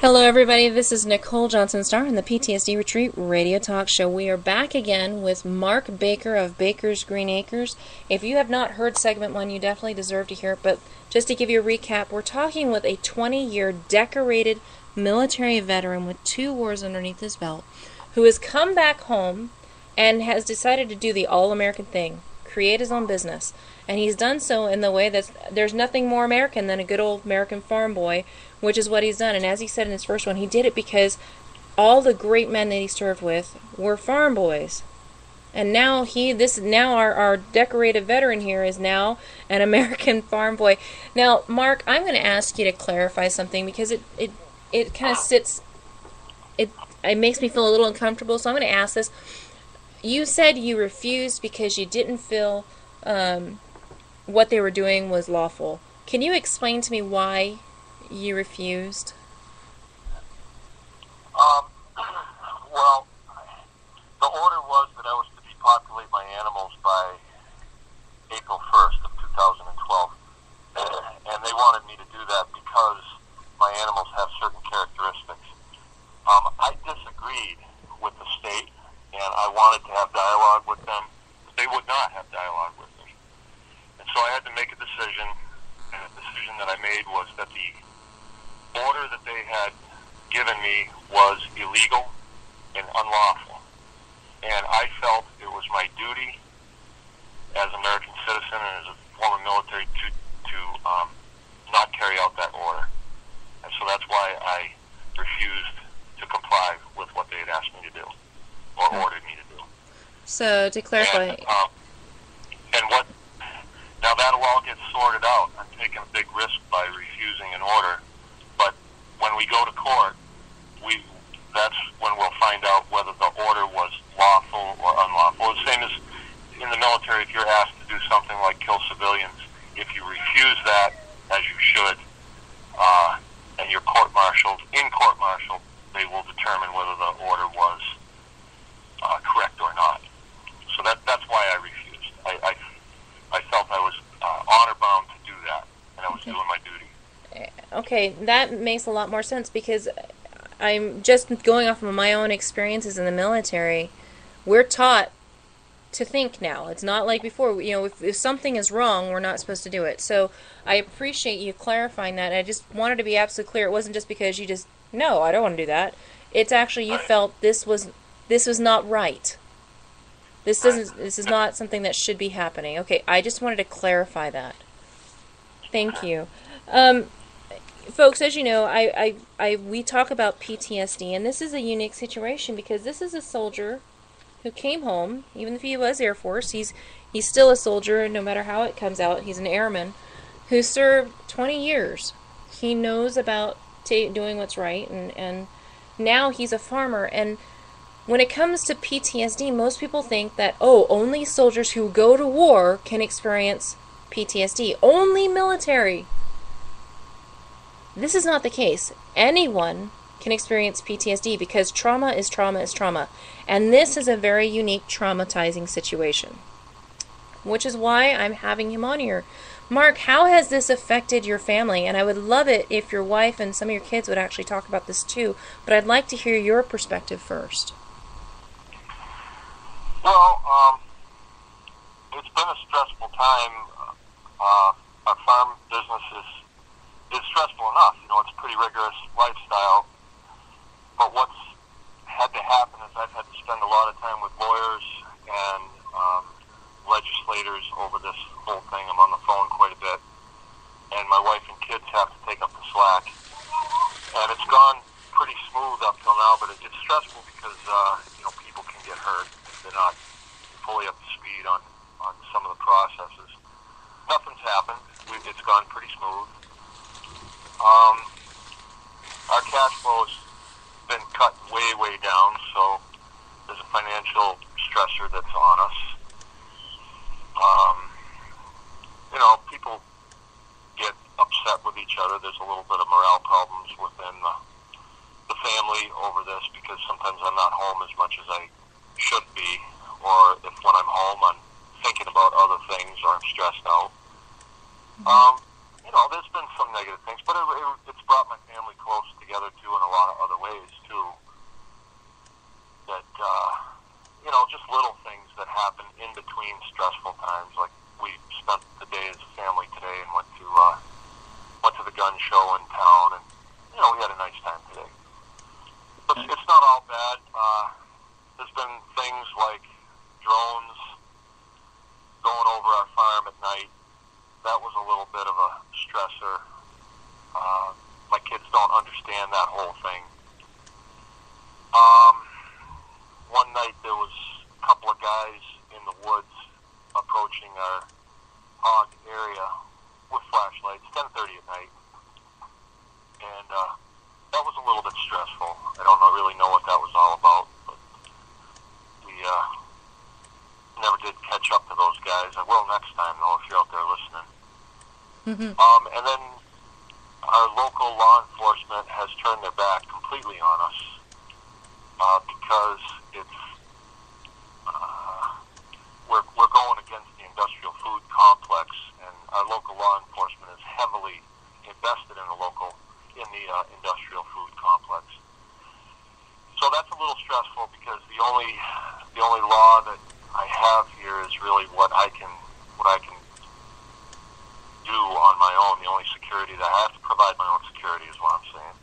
Hello, everybody. This is Nicole Johnson-Starr in the PTSD Retreat Radio Talk Show. We are back again with Mark Baker of Baker's Green Acres. If you have not heard segment 1, you definitely deserve to hear it. But just to give you a recap, we're talking with a 20-year decorated military veteran with 2 wars underneath his belt who has come back home and has decided to do the all-American thing, create his own business. And he's done so in the way that there's nothing more American than a good old American farm boy, which is what he's done. And as he said in his first one, he did it because all the great men that he served with were farm boys. And now our decorated veteran here is now an American farm boy. Now, Mark, I'm going to ask you to clarify something because it kind of it makes me feel a little uncomfortable. So I'm going to ask this. You said you refused because you didn't feel what they were doing was lawful. Can you explain to me why you refused? Well, the order was that I was to depopulate my animals by April 1st of 2012. And they wanted me to do that because my animals have certain characteristics. I disagreed with the state, and I wanted to have dialogue with them. They would not have dialogue with me. And so I had to make a decision, and the decision that I made was that the order that they had given me was illegal and unlawful. And I felt it was my duty as an American citizen and as a former military to not carry out that order. And so that's why I refused to comply with what they had asked me to do, or ordered me to do. So, to clarify... And what... Now that'll all get sorted out. I'm taking a big risk by refusing an order, but when we go to court, that's when we'll find out whether the order was lawful or unlawful. The same as in the military, if you're asked to do something like kill civilians, if you refuse that, as you should, and you're court-martialed, they will determine whether the order was correct or not. So that's why I refused. I felt I was honor-bound to do that, and I was doing my duty. Okay, that makes a lot more sense because I'm just going off of my own experiences in the military. We're taught to think now. It's not like before. You know, if something is wrong, we're not supposed to do it. So I appreciate you clarifying that. I just wanted to be absolutely clear. It wasn't just because you just, no, I don't want to do that. It's actually you felt this was not right. This is not something that should be happening. Okay, I just wanted to clarify that. Thank you. Folks, as you know, we talk about PTSD, and this is a unique situation because this is a soldier who came home, even if he was Air Force, he's still a soldier, no matter how it comes out. He's an airman who served 20 years. He knows about doing what's right, and now he's a farmer. And when it comes to PTSD, most people think that, only soldiers who go to war can experience PTSD. Only military. This is not the case. Anyone can experience PTSD because trauma is trauma is trauma. And this is a very unique traumatizing situation, which is why I'm having him on here. Mark, how has this affected your family? And I would love it if your wife and some of your kids would actually talk about this too, but I'd like to hear your perspective first. Well, it's been a stressful time. Our farm business is stressful enough. You know, it's a pretty rigorous lifestyle. But what's had to happen is I've had to spend a lot of time with lawyers and legislators over this whole thing. I'm on the phone quite a bit. And my wife and kids have to take up the slack. And it's gone pretty smooth up till now, but it's stressful because, people can get hurt if they're not fully up to speed on some of the processes. Nothing's happened. It's gone pretty smooth. Our cash flow's been cut way down, so there's a financial stressor that's on us. People get upset with each other. There's a little bit of morale problems within the family over this because sometimes I'm not home as much as I should be, or if when I'm home I'm thinking about other things or I'm stressed out. There's been some negative things, but it's brought my family close together too in a lot lot of other ways too. That just little things that happen in between stressful times. Like we spent the day as a family today and went to the gun show in town, and we had a nice time today. But it's not all bad. There's been things like drones going over our farm at night. That was a little bit of a stressor. My kids don't understand that whole thing. One night there was a couple of guys in the woods approaching our hog area with flashlights, 10:30 at night. And that was a little bit stressful. I don't really know what that was all about, but we never did catch up to those guys. I will next time, though, if you're out there listening. And then our local law enforcement has turned their back completely on us because we're going against the industrial food complex, and our local law enforcement is heavily invested in the industrial food complex. So that's a little stressful because the only law that I have here is really what I can do on my own. The only security that I have to provide my own security is what I'm saying.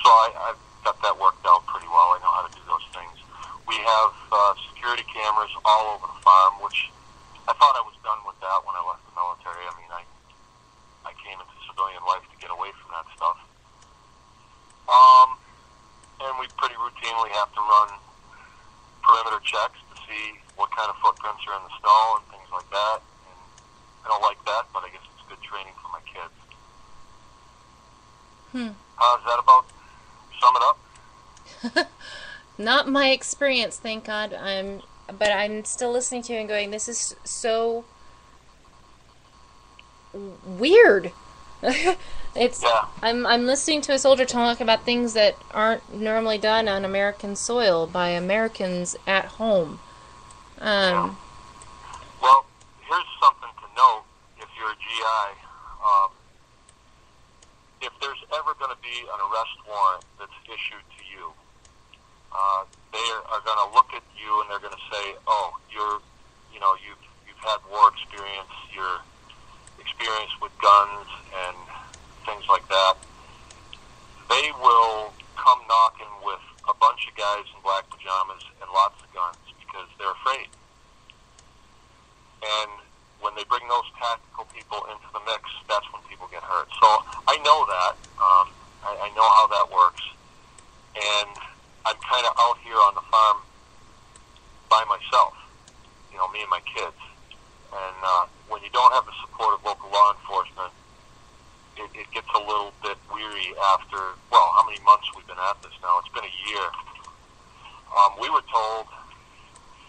So I've got that worked out pretty well. I know how to do those things. We have security cameras all over the farm, which I thought I was done with that when I left the military. I mean, I came into civilian life to get away from that stuff. And we pretty routinely have to run perimeter checks to see what kind of footprints are in the snow and things like that. And I don't like that, but I guess it's good training for my kids. Does that about sum it up? Not my experience, thank God. But I'm still listening to you and going, this is so weird. I'm listening to a soldier talk about things that aren't normally done on American soil by Americans at home. Well, here's something to note if you're a GI. If there's ever going to be an arrest warrant that's issued to you, they are going to look at you and they're going to say, "Oh, you've had war experience, you're experienced with guns and things like that." They will come knocking with a bunch of guys in black pajamas and lots of guns because they're afraid. And when they bring those tactical people into the mix, that's when people get hurt. So I know that. I know how that works. And I'm kind of out here on the farm by myself, me and my kids. And when you don't have the support of local law enforcement, it gets a little bit weary after, how many months we've been at this now? It's been a year. We were told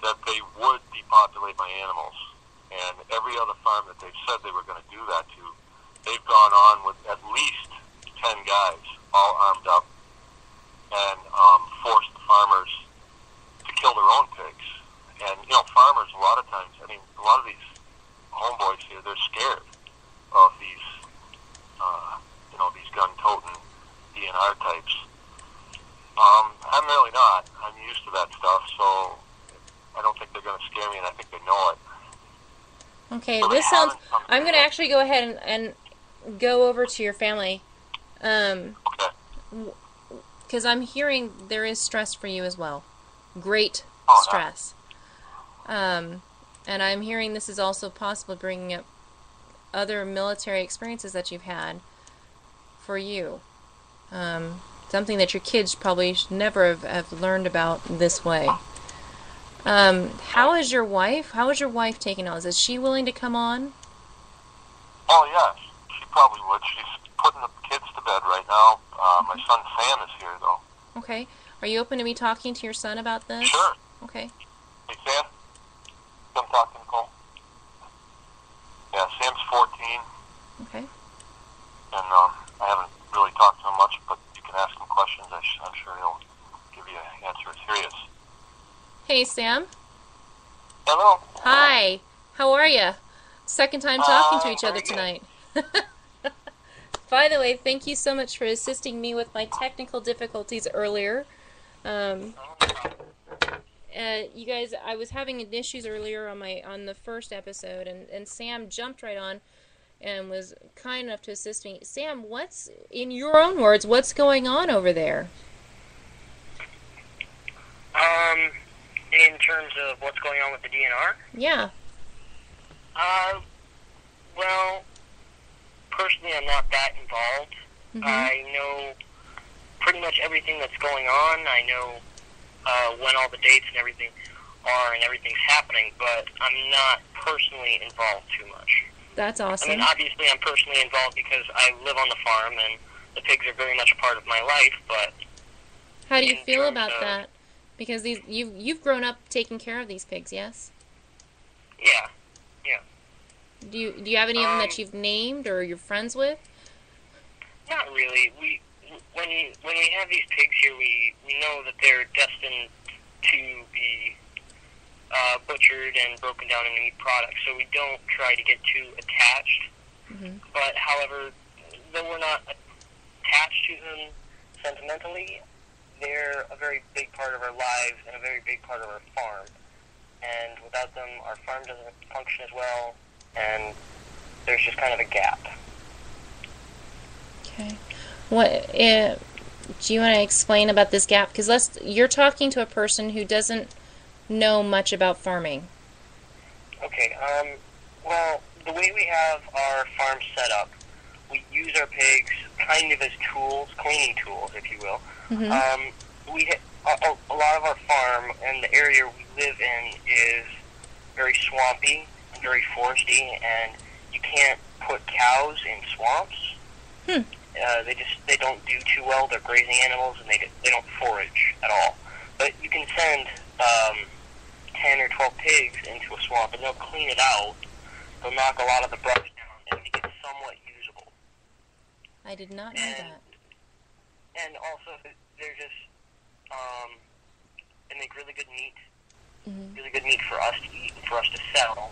that they would depopulate my animals. And every other farm that they've said they were going to do that to, they've gone on with at least 10 guys, all armed up, and forced the farmers to kill their own pigs. And, farmers, a lot of times, a lot of these homeboys here, they're scared of these, these gun-toting DNR types. I'm really not. I'm used to that stuff, so I don't think they're going to scare me, and I think they know it. Okay, this sounds... I'm going to actually go ahead and go over to your family. Because I'm hearing there is stress for you as well. Great stress. And I'm hearing this is also possibly bringing up other military experiences that you've had for you. Something that your kids probably never have learned about this way. How is your wife? How is your wife taking all this? Is she willing to come on? Oh, yeah. She probably would. She's putting the kids to bed right now. My son Sam is here, though. Okay. Are you open to me talking to your son about this? Sure. Okay. Hey, Sam? Come talk to Nicole. Yeah, Sam's 14. Okay. And I haven't really talked to him much, but you can ask him questions. I'm sure he'll give you an answer. Here he is. Hey, Sam. Hello. Hi. How are you? Second time talking to each other tonight. By the way, thank you so much for assisting me with my technical difficulties earlier. Um, you guys, I was having issues earlier on the first episode, and Sam jumped right on and was kind enough to assist me. Sam, what's, in your own words, what's going on over there? In terms of what's going on with the DNR? Yeah. Well, personally, I'm not that involved. Mm-hmm. I know pretty much everything that's going on. I know when all the dates and everything are and everything's happening, but I'm not personally involved too much. That's awesome. I mean, obviously, I'm personally involved because I live on the farm and the pigs are very much a part of my life, but... How do you feel about that? Because you've grown up taking care of these pigs, yes? Yeah. Do you have any of them that you've named or you're friends with? Not really. When we have these pigs here, we know that they're destined to be butchered and broken down into meat products, so we don't try to get too attached. Mm-hmm. But, however, though we're not attached to them sentimentally, they're a very big part of our lives and a very big part of our farm. And without them, our farm doesn't function as well, and there's just kind of a gap. Okay. What do you want to explain about this gap? Because you're talking to a person who doesn't know much about farming. Okay. Well, the way we have our farm set up, we use our pigs kind of as tools, cleaning tools, if you will. Mm-hmm. A lot of our farm and the area we live in is very swampy and very foresty, and you can't put cows in swamps. They don't do too well. They're grazing animals, and they don't forage at all. But you can send 10 or 12 pigs into a swamp, and they'll clean it out. They'll knock a lot of the brush down and make it somewhat usable. I did not know that. And also, they're just they make really good meat. Mm-hmm. Really good meat for us to eat and for us to sell.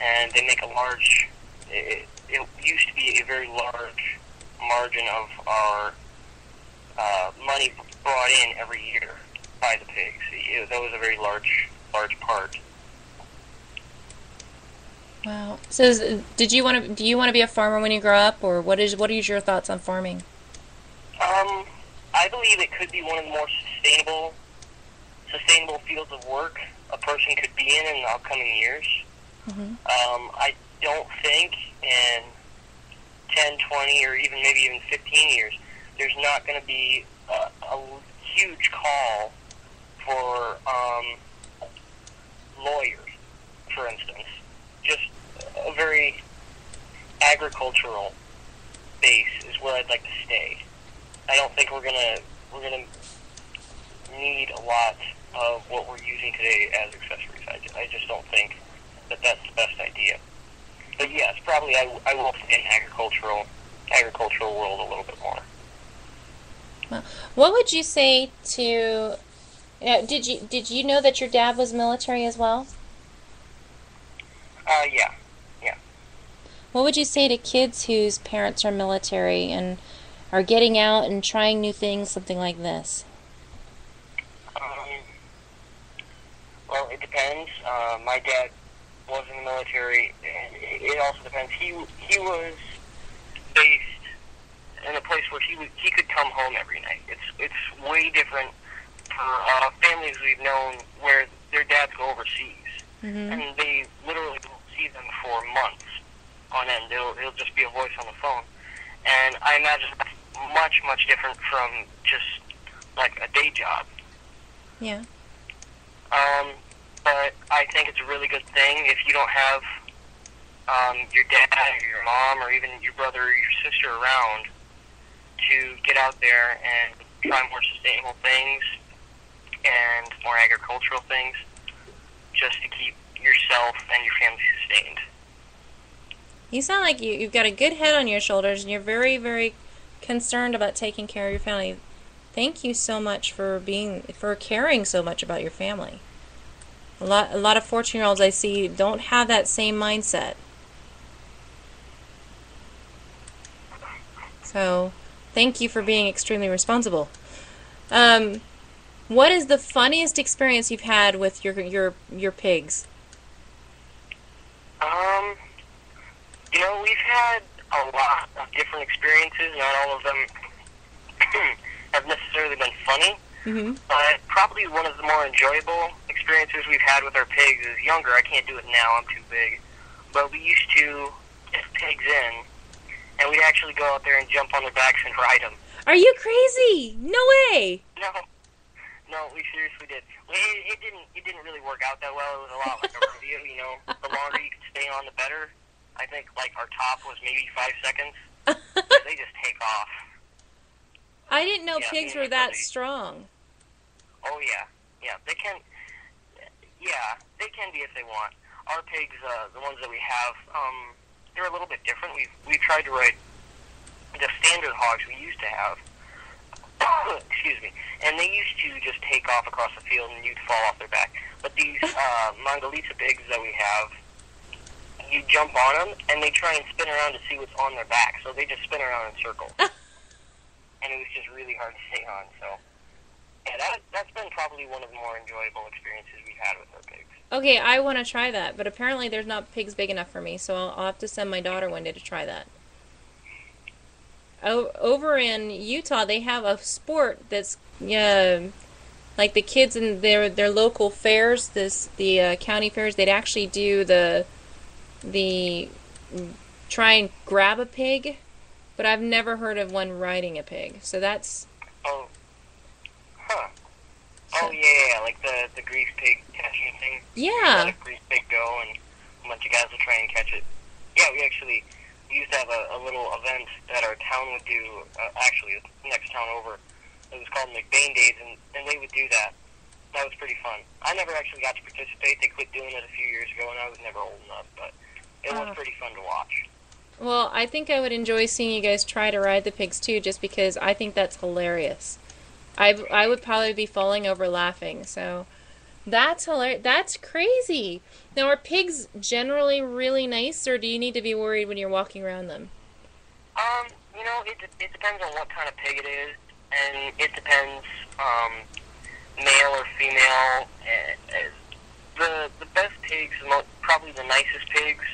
And they make a large... It used to be a very large margin of our money brought in every year by the pigs. That was a very large part. Wow. So, do you want to be a farmer when you grow up, or what are your thoughts on farming? I believe it could be one of the more sustainable fields of work a person could be in the upcoming years. Mm-hmm. I don't think in 10, 20, or maybe even 15 years, there's not going to be a huge call for lawyers, for instance. Just a very agricultural base is where I'd like to stay. I don't think we're gonna need a lot of what we're using today as accessories. I just don't think that that's the best idea. But yes, probably I will stay in agricultural world a little bit more. Well, what would you say to? Did you know that your dad was military as well? Yeah. What would you say to kids whose parents are military and are getting out and trying new things, something like this? Well, it depends. My dad was in the military, and it also depends. He was based in a place where he could come home every night. It's way different for families we've known where their dads go overseas, Mm-hmm. and they literally don't see them for months on end. It'll just be a voice on the phone, and I imagine that's much different from just like a day job. Yeah. But I think it's a really good thing if you don't have your dad or your mom or even your brother or your sister around to get out there and try more sustainable things and more agricultural things just to keep yourself and your family sustained. You sound like you've got a good head on your shoulders, and you're very, very concerned about taking care of your family. Thank you so much for caring so much about your family. A lot of 14-year-olds I see don't have that same mindset. So, thank you for being extremely responsible. What is the funniest experience you've had with your pigs? We've had a lot of different experiences. Not all of them have necessarily been funny. Mm-hmm. But probably one of the more enjoyable experiences we've had with our pigs is younger. I can't do it now. I'm too big. But we used to get pigs in, and we'd actually go out there and jump on their backs and ride them. Are you crazy? No way! No, we seriously did. It didn't really work out that well. It was a lot like a rodeo, The longer you could stay on, the better. I think, our top was maybe 5 seconds. They just take off. I didn't know pigs were that strong. Oh, yeah. Yeah, they can be if they want. Our pigs, the ones that we have, they're a little bit different. We've tried to ride the standard hogs we used to have. Excuse me. And they used to just take off across the field and you'd fall off their back. But these Mongolita pigs that we have, you jump on them and they try and spin around to see what's on their back. So they just spin around in circles. And it was just really hard to stay on. So, yeah, that's been probably one of the more enjoyable experiences we've had with our pigs. Okay, I want to try that, but apparently there's not pigs big enough for me, so I'll have to send my daughter one day to try that. Over in Utah, they have a sport that's like the kids in their local fairs, the county fairs. They'd actually do the try and grab a pig, but I've never heard of one riding a pig. So that's Oh yeah, like the grease pig catching thing. Yeah. Let a grease pig go, and a bunch of guys will try and catch it. Yeah, we used to have a little event that our town would do, actually, the next town over. It was called McBain Days, and they would do that. That was pretty fun. I never actually got to participate. They quit doing it a few years ago, and I was never old enough, but it was pretty fun to watch. Well, I think I would enjoy seeing you guys try to ride the pigs, too, just because I think that's hilarious. I would probably be falling over laughing, so that's hilarious. That's crazy. Now, are pigs generally really nice, or do you need to be worried when you're walking around them? It depends on what kind of pig it is, and it depends, male or female. The best pigs, probably the nicest pigs,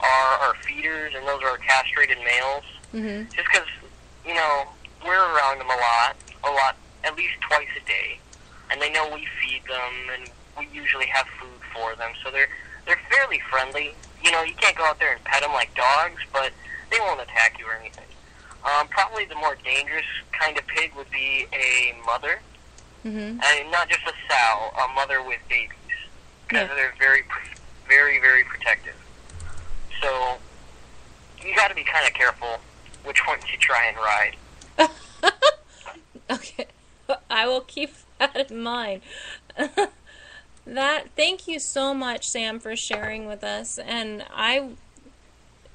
are our feeders, and those are our castrated males. Mm-hmm. Just because, we're around them a lot, at least twice a day, and they know we feed them, and we usually have food for them, so they're fairly friendly. You can't go out there and pet them like dogs, but they won't attack you or anything. Probably the more dangerous kind of pig would be a mother, and not just a sow, a mother with babies, because they're very, very, very protective. So you got to be kind of careful which ones you try and ride. Okay, I will keep that in mind. Thank you so much, Sam, for sharing with us. And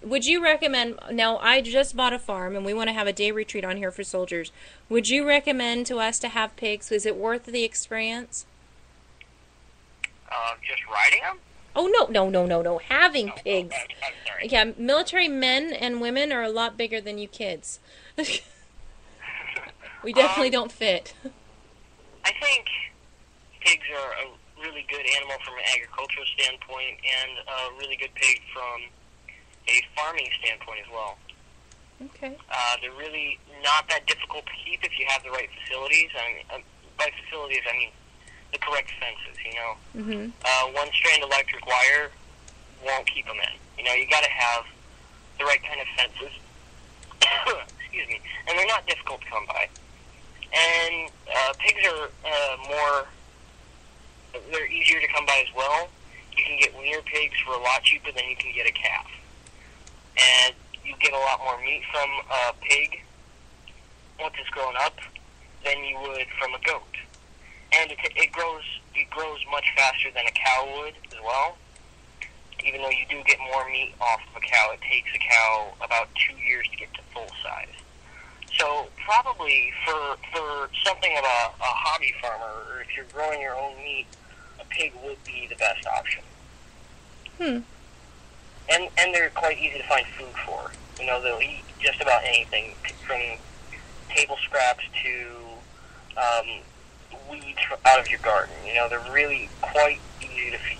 would you recommend, now I just bought a farm and we want to have a day retreat on here for soldiers. Would you recommend to us to have pigs? Is it worth the experience? Just riding them? Oh, no. Having pigs. I'm sorry. Yeah, military men and women are a lot bigger than you kids. We definitely don't fit. I think pigs are a really good animal from an agricultural standpoint, and a really good pig from a farming standpoint as well. Okay. They're really not that difficult to keep if you have the right facilities. By facilities, I mean the correct fences, One strand electric wire won't keep them in. You got to have the right kind of fences. Excuse me. And they're not difficult to come by. And pigs are they're easier to come by as well. You can get wiener pigs for a lot cheaper than you can get a calf. And you get a lot more meat from a pig once it's grown up than you would from a goat. And it grows much faster than a cow would as well. Even though you do get more meat off of a cow, it takes a cow about 2 years to get to full size. So probably for something of a hobby farmer, or if you're growing your own meat, a pig would be the best option. And they're quite easy to find food for. You know, they'll eat just about anything, from table scraps to weeds out of your garden. You know, they're really quite easy to feed.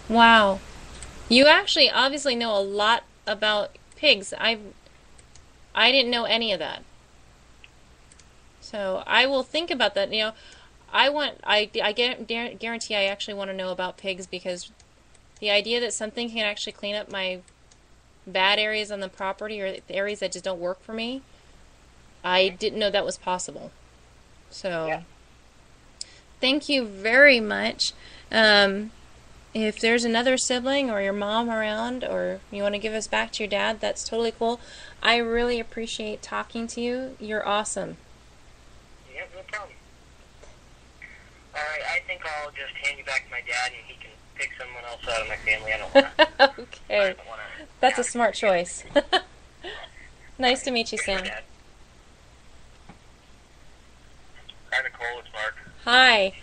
Wow. You actually obviously know a lot about pigs. I didn't know any of that. So I will think about that. You know, I guarantee I actually want to know about pigs, because the idea that something can actually clean up my bad areas on the property, or the areas that just don't work for me, I didn't know that was possible. So, yeah. Thank you very much. If there's another sibling or your mom around, or you want to give us back to your dad, that's totally cool. I really appreciate talking to you. You're awesome. Yeah, no problem. Alright, I think I'll just hand you back to my dad, and he can pick someone else out of my family. I don't want to. Okay. That's a smart choice. Nice to meet you, Sam. Hi, Nicole. It's Mark. Hi.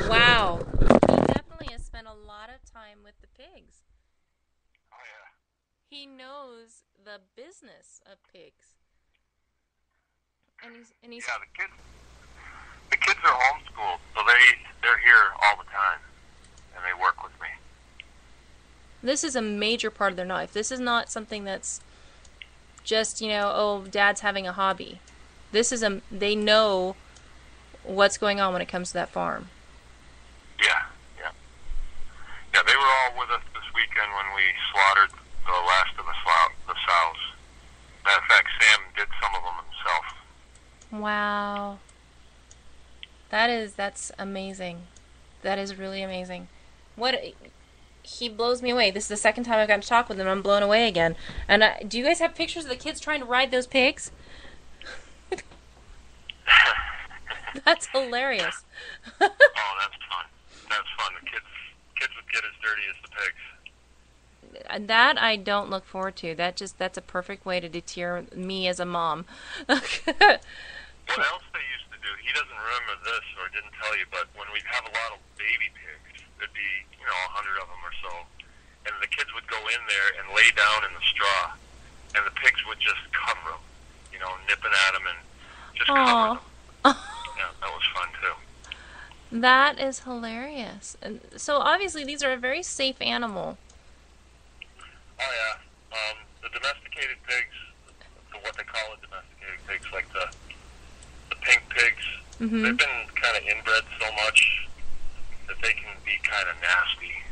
Wow. He definitely has spent a lot of time with the pigs. Oh, yeah. He knows the business of pigs. And he's Yeah, the kids are homeschooled, so they're here all the time, and they work with me. This is a major part of their life. This is not something that's just, oh, dad's having a hobby. They know what's going on when it comes to that farm. Yeah. They were all with us this weekend when we slaughtered the last of the sows. Matter of fact, Sam did some of them himself. Wow. That's amazing. That is really amazing. He blows me away. This is the second time I've gotten to talk with him. I'm blown away again. And do you guys have pictures of the kids trying to ride those pigs? That's hilarious. Oh, that's fun. That's fun. The kids would get as dirty as the pigs. That I don't look forward to. That's a perfect way to deter me as a mom. What else they used to do, he doesn't remember this or didn't tell you, but when we'd have a lot of baby pigs, there'd be, 100 of them or so, and the kids would go in there and lay down in the straw, and the pigs would just cover them, nipping at them and just cover them. Yeah, that was fun too. That is hilarious. And so obviously these are a very safe animal. Oh yeah, the domesticated pigs, what they call it, domesticated pigs, like the pink pigs, Mm-hmm. they've been kind of inbred so much that they can be kind of nasty.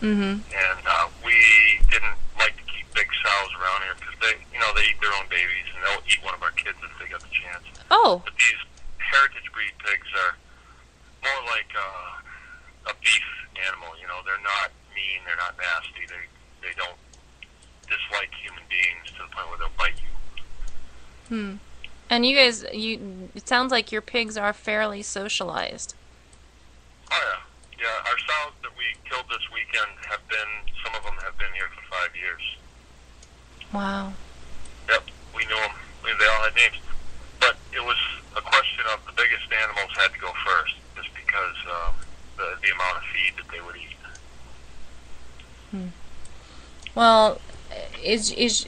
Mm-hmm. And we didn't like to keep big sows around here because they eat their own babies, and they'll eat one of our kids if they got the chance. Oh. But these heritage breed pigs are more like a beef animal. They're not mean, they're not nasty. They don't dislike human beings to the point where they'll bite you. And you guys, it sounds like your pigs are fairly socialized. Oh yeah, our sows that we killed this weekend some of them have been here for 5 years. Wow. Yep, we knew them. They all had names. But it was a question of the biggest animals had to go first, just because the amount of feed that they would eat. Well, is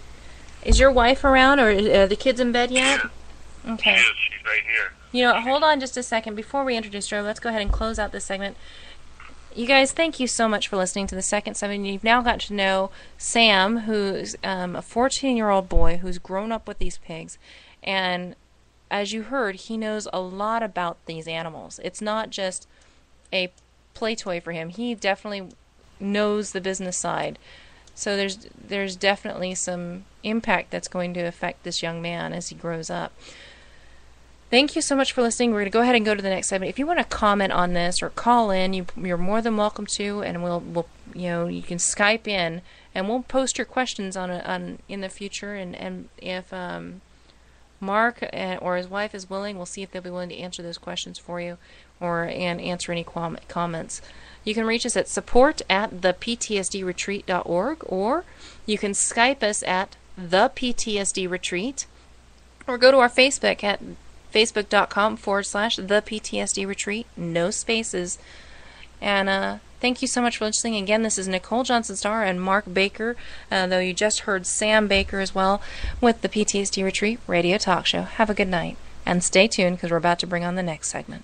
your wife around, or are the kids in bed yet? She is. Okay. She is. She's right here. Hold on just a second. Before we introduce her, let's go ahead and close out this segment. You guys, thank you so much for listening to the second segment. You've now got to know Sam, who's a 14-year-old boy who's grown up with these pigs. And as you heard, he knows a lot about these animals. It's not just a play toy for him. He definitely knows the business side. So there's definitely some impact that's going to affect this young man as he grows up. Thank you so much for listening. We're going to go ahead and go to the next segment. If you want to comment on this or call in, you're more than welcome to, and we'll you can Skype in, and we'll post your questions on in the future. And if Mark or his wife is willing, we'll see if they'll be willing to answer those questions for you, and answer any comments. You can reach us at support@theptsdretreat.org, or you can Skype us at the PTSD Retreat, or go to our Facebook at facebook.com/the PTSD Retreat, no spaces. And Thank you so much for listening. Again, this is Nicole Johnson-Starr and Mark Baker, though you just heard Sam Baker as well, with the PTSD Retreat Radio Talk Show. Have a good night, and stay tuned because we're about to bring on the next segment.